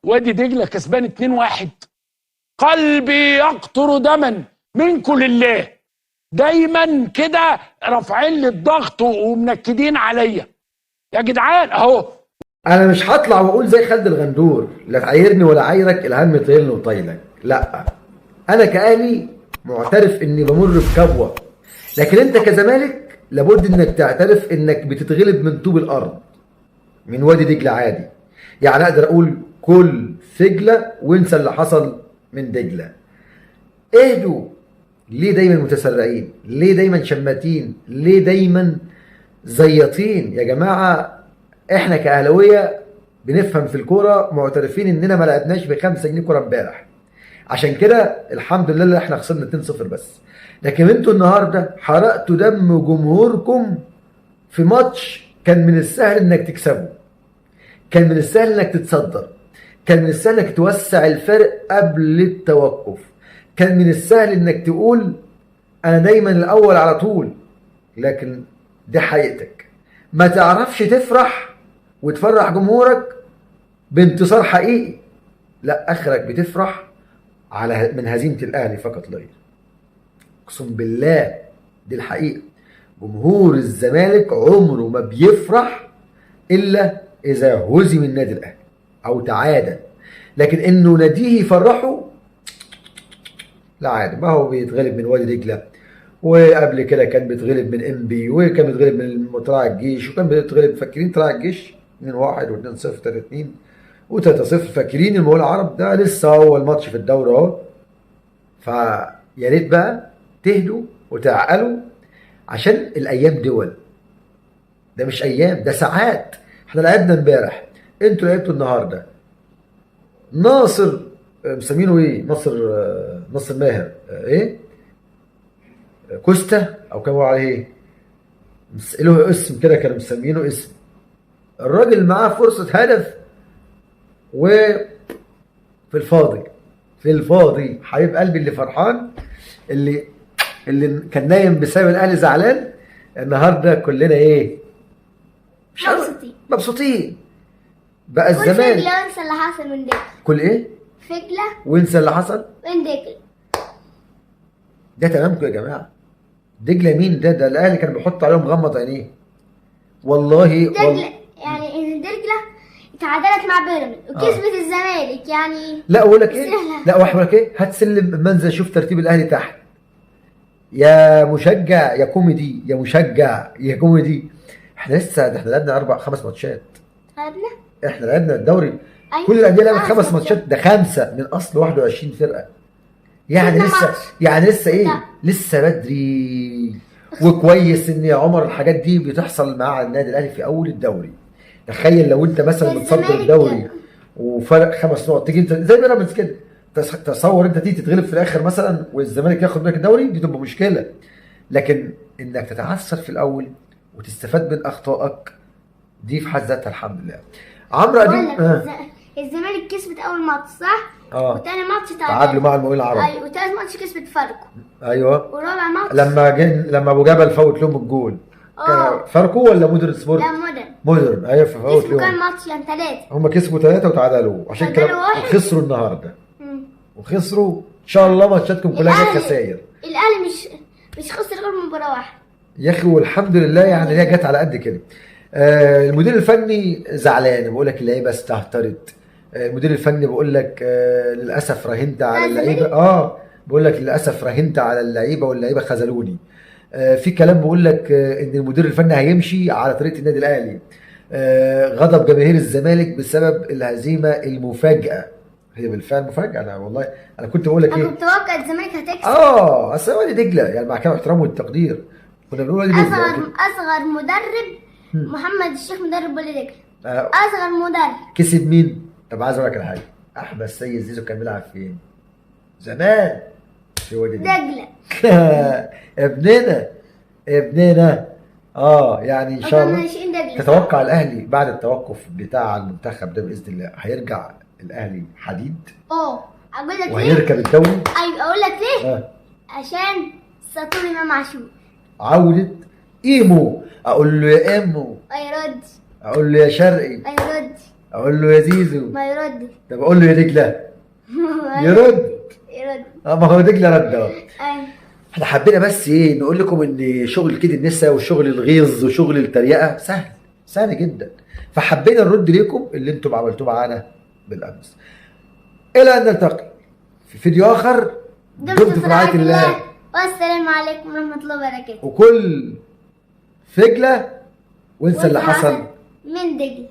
وادي دجله كسبان 2-1. قلبي يقطر دما منكم لله. دايما كده رافعين لي الضغط ومنكدين عليا يا جدعان اهو. انا مش هطلع واقول زي خالد الغندور لا تعايرني ولا عايرك الهم طيلني وطايلك، لا. انا كاهلي معترف اني بمر بكبوه، لكن انت كزمالك لابد انك تعترف انك بتتغلب من طوب الارض، من وادي دجله عادي. يعني اقدر اقول كل فجله وانسى اللي حصل من دجله. اهدوا. ليه دايما متسرعين؟ ليه دايما شماتين؟ ليه دايما زياطين؟ يا جماعه احنا كاهلاويه بنفهم في الكوره، معترفين اننا ما لعبناش ب5 جنيه كوره امبارح. عشان كده الحمد لله اللي احنا خسرنا 2-0 بس. لكن انتوا النهارده حرقتوا دم جمهوركم في ماتش كان من السهل انك تكسبه، كان من السهل انك تتصدر، كان من السهل انك توسع الفرق قبل التوقف، كان من السهل انك تقول انا دايما الاول على طول. لكن دي حقيقتك، ما تعرفش تفرح وتفرح جمهورك بانتصار حقيقي، لا اخرك بتفرح على من هزيمه الاهلي فقط لا غير. اقسم بالله دي الحقيقه. جمهور الزمالك عمره ما بيفرح الا اذا هزم النادي الاهلي او تعادل، لكن انه ناديه يفرحه لا عادي. ما هو بيتغلب من وادي دجله، وقبل كده كان بيتغلب من انبي، وكان بيتغلب من طلائع الجيش، وكان بيتغلب فاكرين طلائع الجيش 2-1 و2-0 3-2 و3-0 فاكرين المقاولة العرب. ده لسه اول ماتش في الدوري اهو. فيا ريت بقى تهدوا وتعقلوا عشان الايام دول. ده مش ايام، ده ساعات. احنا لعبنا امبارح، انتوا لعبتوا النهارده. ناصر مسمينه ايه؟ ناصر ماهر ايه؟ كوستا او كانوا عليه ايه؟ له اسم كده، كانوا مسمينه اسم. الراجل معاه فرصة هدف وفي الفاضي، في الفاضي. حبيب قلبي اللي فرحان، اللي كان نايم بسبب الاهلي زعلان، النهارده كلنا ايه؟ مش مبسوطين. بقى الزمان كل فجلة وانسى اللي حصل من دجلة. كل ايه؟ فجلة وانسى اللي حصل من دجلة. ده تمامكم يا جماعه. دجله مين ده؟ ده الاهلي كان بيحط عليهم مغمض عينيه والله. دجلة يعني ان دجلة اتعادلت مع بيراميدز وكسبت الزمالك يعني. لا اقول لك ايه؟ لا واحد لك ايه؟ هات سلم منزل شوف ترتيب الاهلي تحت. يا مشجع يا كوميدي، يا مشجع يا كوميدي. احنا لعبنا 4-5 ماتشات. احنا لعبنا الدوري. أيوة. كل الانديه لعبت 5 ماتشات، ده 5 من اصل 21 فرقه. يعني لسه ايه؟ لسه بدري. وكويس ان يا عمر الحاجات دي بتحصل مع النادي الاهلي في اول الدوري. تخيل لو انت مثلا بتصدر الدوري وفرق 5 نقط، تيجي انت زي بيراميدز كده، تصور انت تيجي تتغلب في الاخر مثلا والزمالك ياخد منك الدوري، دي تبقى مشكله. لكن انك تتعثر في الاول وتستفاد من اخطائك، دي في حد ذاتها الحمد لله. عمرو اديب الزمالك كسبت اول ماتش صح؟ وتاني ماتش تعادلوا مع المقاولين العرب. ايوه، وتالت ماتش كسبت فاركو. ايوه. ورابع ماتش لما ابو جبل فوت لهم الجول. فاركو ولا مودرن سبورت؟ لا مودرن. ايوه فوت لهم. كان ماتش يعني 3. هم كسبوا 3 وتعادلوا، عشان كده خسروا النهارده. وخسروا ان شاء الله ماتشاتكم كلها كانت خسائر. الاهلي مش خسر غير مباراه واحده يا اخي، والحمد لله يعني هي جت على قد كده. المدير الفني زعلان، بقول لك اللعيبه استهترت. المدير الفني بقول لك للاسف راهنت على اللعيبه. بقول لك للاسف راهنت على اللعيبه واللعيبه خذلوني. في كلام بقول لك ان المدير الفني هيمشي على طريقه النادي الاهلي. غضب جماهير الزمالك بسبب الهزيمه المفاجاه. هي بالفعل مفاجاه. انا كنت بقول لك ايه؟ انا كنت متوقع الزمالك هتكسب. اصل وادي دجله يعني مع كامل احترامه والتقدير كنا بنقول وادي دجله. اصغر مدرب محمد الشيخ مدرب وادي دجله. اصغر مدرب كسب مين؟ طب عايز اقول لك على حاجه. احمد السيد زيزو كان بيلعب فين؟ زمان في وادي دجله. ابننا يعني ان شاء الله تتوقع الاهلي بعد التوقف بتاع المنتخب ده باذن الله هيرجع الاهلي حديد. اقول لك ليه؟ وهيركب الدوري. ايوه اقول لك ليه؟ عشان ساطور امام عاشور عودة ايمو. اقول له يا ايمو هيرد. اقول له يا شرقي هيرد. اقول له يا زيزو، ما يردش. طب اقول له يا دجله يرد. يرد. ما هو دجله رد اهو. ايوه. احنا حبينا بس ايه نقول لكم ان شغل كده النساء وشغل الغيظ وشغل التريقه سهل، سهل جدا، فحبينا نرد لكم اللي انتم عملتوه معانا بالامس. الى ان نلتقي في فيديو اخر. دمتم في رعايه الله، والسلام عليكم ورحمه الله وبركاته. وكل فجله وانسى اللي حصل من دجله.